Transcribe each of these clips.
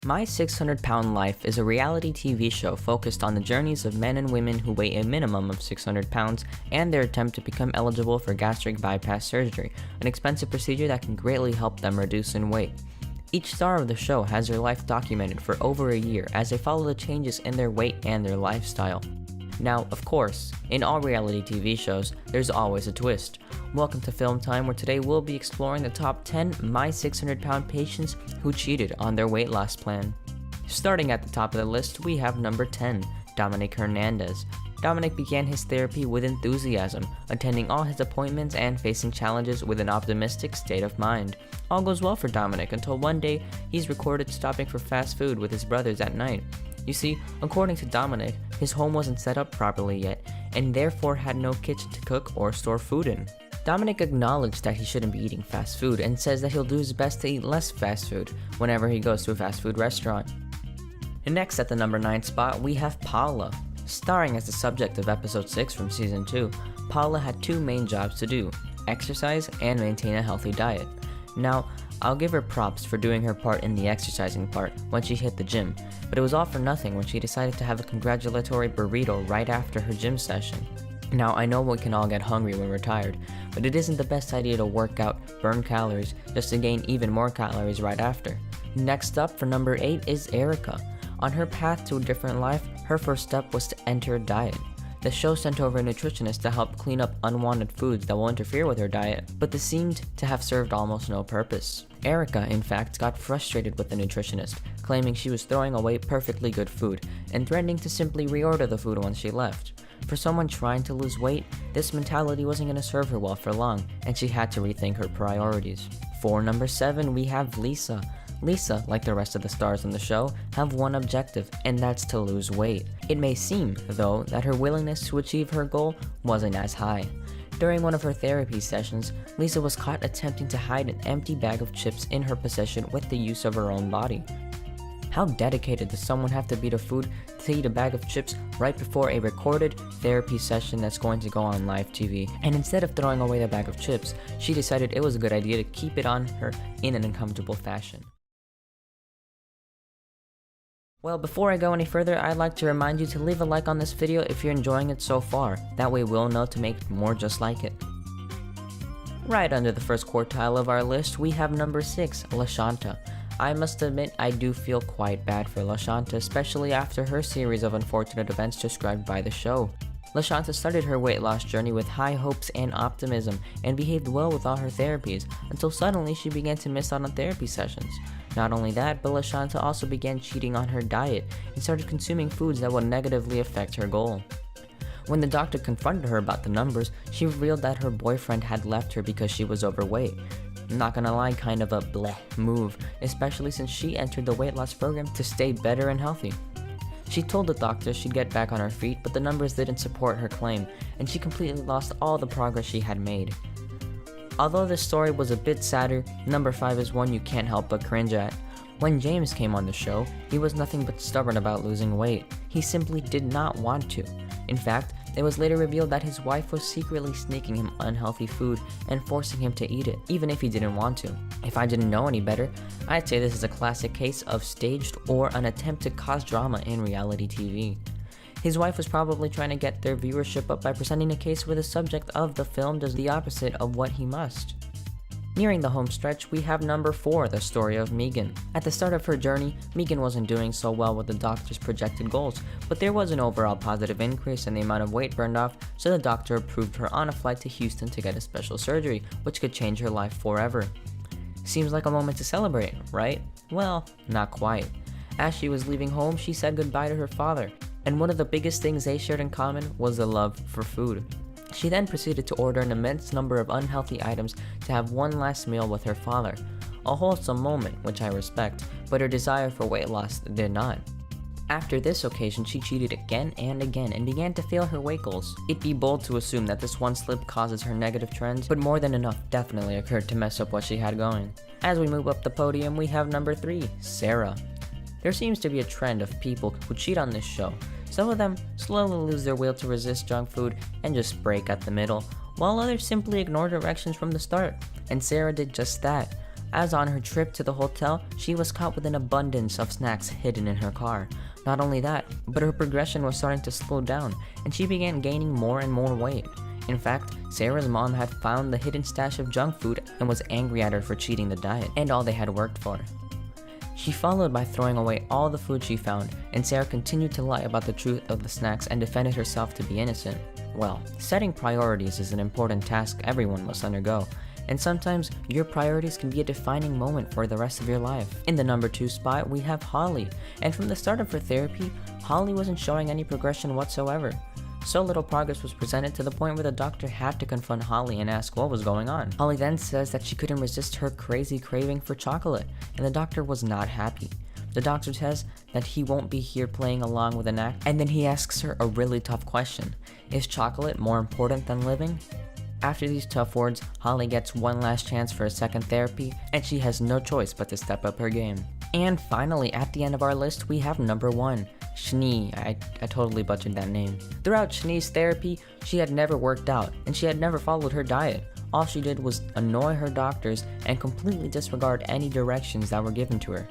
My 600 Pound Life is a reality TV show focused on the journeys of men and women who weigh a minimum of 600 pounds and their attempt to become eligible for gastric bypass surgery, an expensive procedure that can greatly help them reduce in weight. Each star of the show has their life documented for over a year as they follow the changes in their weight and their lifestyle. Now, of course, in all reality TV shows, there's always a twist. Welcome to Film Time, where today we'll be exploring the top 10 My 600 Pound patients who cheated on their weight loss plan. Starting at the top of the list, we have number 10, Dominic Hernandez. Dominic began his therapy with enthusiasm, attending all his appointments and facing challenges with an optimistic state of mind. All goes well for Dominic until one day he's recorded stopping for fast food with his brothers at night. You see, according to Dominic, his home wasn't set up properly yet, and therefore had no kitchen to cook or store food in. Dominic acknowledged that he shouldn't be eating fast food and says that he'll do his best to eat less fast food whenever he goes to a fast food restaurant. And next at the number 9 spot, we have Paula. Starring as the subject of episode 6 from season 2, Paula had two main jobs to do: exercise and maintain a healthy diet. Now, I'll give her props for doing her part in the exercising part when she hit the gym, but it was all for nothing when she decided to have a congratulatory burrito right after her gym session. Now, I know we can all get hungry when we're tired, but it isn't the best idea to work out, burn calories, just to gain even more calories right after. Next up for number 8 is Erica. On her path to a different life, her first step was to enter a diet. The show sent over a nutritionist to help clean up unwanted foods that will interfere with her diet, but this seemed to have served almost no purpose. Erica, in fact, got frustrated with the nutritionist, claiming she was throwing away perfectly good food, and threatening to simply reorder the food once she left. For someone trying to lose weight, this mentality wasn't going to serve her well for long, and she had to rethink her priorities. For number 7, we have Lisa. Lisa, like the rest of the stars on the show, have one objective, and that's to lose weight. It may seem, though, that her willingness to achieve her goal wasn't as high. During one of her therapy sessions, Lisa was caught attempting to hide an empty bag of chips in her possession with the use of her own body. How dedicated does someone have to be to food to eat a bag of chips right before a recorded therapy session that's going to go on live TV? And instead of throwing away the bag of chips, she decided it was a good idea to keep it on her in an uncomfortable fashion. Well, before I go any further, I'd like to remind you to leave a like on this video if you're enjoying it so far. That way we'll know to make more just like it. Right under the first quartile of our list, we have number 6, Lashanta. I must admit, I do feel quite bad for Lashanta, especially after her series of unfortunate events described by the show. Lashanta started her weight loss journey with high hopes and optimism, and behaved well with all her therapies, until suddenly she began to miss out on therapy sessions. Not only that, but Lashanta also began cheating on her diet, and started consuming foods that would negatively affect her goal. When the doctor confronted her about the numbers, she revealed that her boyfriend had left her because she was overweight. Not gonna lie, kind of a bleh move, especially since she entered the weight loss program to stay better and healthy. She told the doctor she'd get back on her feet, but the numbers didn't support her claim, and she completely lost all the progress she had made. Although this story was a bit sadder, number 5 is one you can't help but cringe at. When James came on the show, he was nothing but stubborn about losing weight. He simply did not want to. In fact, it was later revealed that his wife was secretly sneaking him unhealthy food and forcing him to eat it, even if he didn't want to. If I didn't know any better, I'd say this is a classic case of staged or an attempt to cause drama in reality TV. His wife was probably trying to get their viewership up by presenting a case where the subject of the film does the opposite of what he must. Nearing the home stretch, we have number 4, the story of Megan. At the start of her journey, Megan wasn't doing so well with the doctor's projected goals, but there was an overall positive increase in the amount of weight burned off, so the doctor approved her on a flight to Houston to get a special surgery, which could change her life forever. Seems like a moment to celebrate, right? Well, not quite. As she was leaving home, she said goodbye to her father, and one of the biggest things they shared in common was the love for food. She then proceeded to order an immense number of unhealthy items to have one last meal with her father. A wholesome moment, which I respect, but her desire for weight loss did not. After this occasion, she cheated again and again and began to fail her weight goals. It'd be bold to assume that this one slip causes her negative trends, but more than enough definitely occurred to mess up what she had going. As we move up the podium, we have number 3, Sarah. There seems to be a trend of people who cheat on this show. Some of them slowly lose their will to resist junk food and just break at the middle, while others simply ignore directions from the start. And Sarah did just that. as on her trip to the hotel, she was caught with an abundance of snacks hidden in her car. Not only that, but her progression was starting to slow down, and she began gaining more and more weight. In fact, Sarah's mom had found the hidden stash of junk food and was angry at her for cheating the diet and all they had worked for. She followed by throwing away all the food she found, and Sarah continued to lie about the truth of the snacks and defended herself to be innocent. Well, setting priorities is an important task everyone must undergo, and sometimes your priorities can be a defining moment for the rest of your life. In the number 2 spot, we have Holly, and from the start of her therapy, Holly wasn't showing any progression whatsoever. So little progress was presented to the point where the doctor had to confront Holly and ask what was going on. Holly then says that she couldn't resist her crazy craving for chocolate, and the doctor was not happy. The doctor says that he won't be here playing along with an act, and then he asks her a really tough question. Is chocolate more important than living? After these tough words, Holly gets one last chance for a second therapy, and she has no choice but to step up her game. And finally, at the end of our list, we have number 1, Schenee. I totally butchered that name. Throughout Shenee's therapy, she had never worked out, and she had never followed her diet. All she did was annoy her doctors and completely disregard any directions that were given to her.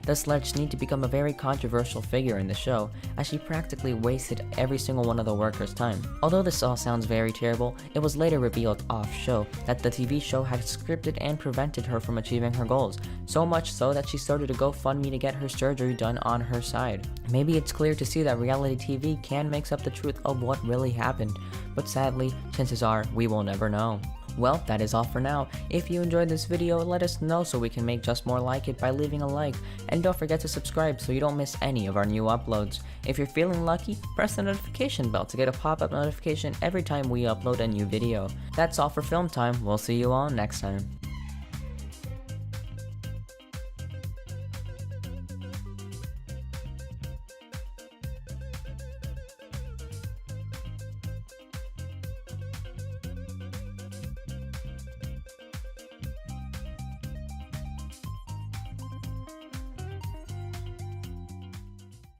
This led Schenee to become a very controversial figure in the show, as she practically wasted every single one of the workers' time. Although this all sounds very terrible, it was later revealed off-show that the TV show had scripted and prevented her from achieving her goals, so much so that she started a GoFundMe to get her surgery done on her side. Maybe it's clear to see that reality TV can mix up the truth of what really happened, but sadly, chances are we will never know. Well, that is all for now. If you enjoyed this video, let us know so we can make just more like it by leaving a like. And don't forget to subscribe so you don't miss any of our new uploads. If you're feeling lucky, press the notification bell to get a pop-up notification every time we upload a new video. That's all for Film Time. We'll see you all next time.